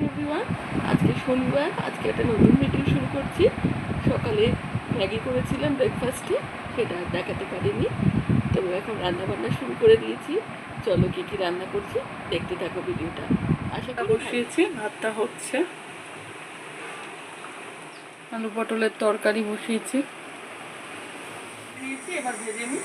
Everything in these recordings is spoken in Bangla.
এভরিওয়ান, আজকে শনিবার। আজকে একটা নতুন ভিডিও শুরু করছি। সকালে ম্যাগি করেছিলাম ব্রেকফাস্টে, সেটা আর দেখাতে পারিনি। তো এখন রান্নাবান্না শুরু করে দিয়েছি। চলো কী কী রান্না করছি দেখতে থাকো ভিডিওটা। আশা করি বসিয়েছি, ভাতটা হচ্ছে। আলু পটলের তরকারি বসিয়েছি, দিয়েছি, এবার ভেজে নিই।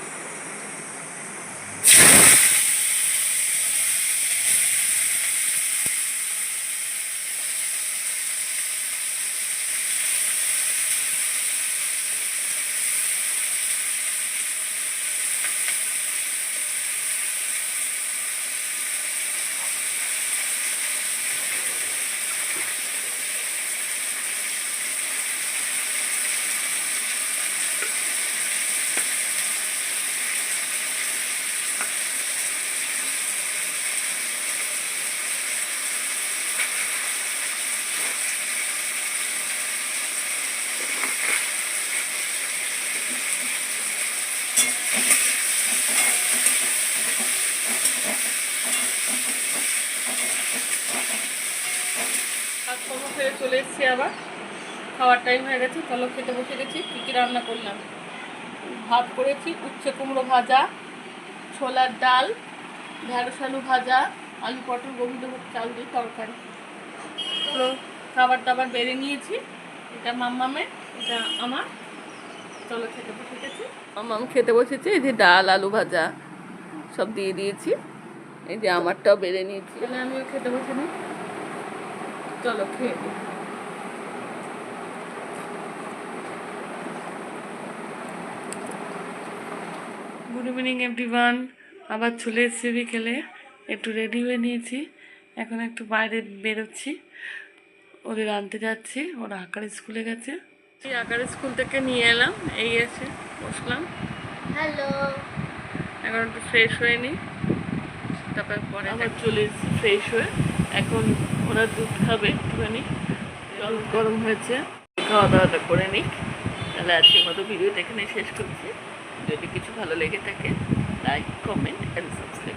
ফেরে চলে এসেছি, আবার খাওয়ার টাইম হয়ে গেছে। চলো খেতে বসে গেছি। কী কী রান্না করলাম? ভাত করেছি, উচ্ছে কুমড়ো ভাজা, ছোলার ডাল, ঢেঁড়স আলু ভাজা, আলু পটল গোবিন্দভোগ চাল দিয়ে তরকারি। তো খাবার দাবার বেড়ে নিয়েছি। এটা মাম্মামের, এটা আমার। চলো খেতে বসে গেছি। মাম্মাম খেতে বসেছে। এই যে ডাল আলু ভাজা সব দিয়ে দিয়েছি। এই যে আমারটাও বেড়ে নিয়েছি। তাহলে আমিও খেতে বসে নিই। চলো খেয়ে নিই। Good evening everyone. আবার চলে এসেছি বিকেলে, একটু রেডি হয়ে নিয়েছি। এখন একটু বাইরে বেরোচ্ছি, ওদের আনতে যাচ্ছি। ওরা আঁকার স্কুলে গেছে। এই আঁকার স্কুল থেকে নিয়ে এলাম, এই এসে বসলাম। হ্যালো, এখন একটু ফ্রেশ হয়ে নিই, তারপর পরে আবার চলে এসেছি ফ্রেশ হয়ে। এখন ওরা দুধ খাবে একটুখানি, জল গরম হয়েছে। খাওয়া দাওয়াটা করে নিই। তাহলে আজকের মতো ভিডিওটা এখানে শেষ করছি। যদি কিছু ভালো লেগে থাকে, লাইক কমেন্ট অ্যান্ড সাবস্ক্রাইব।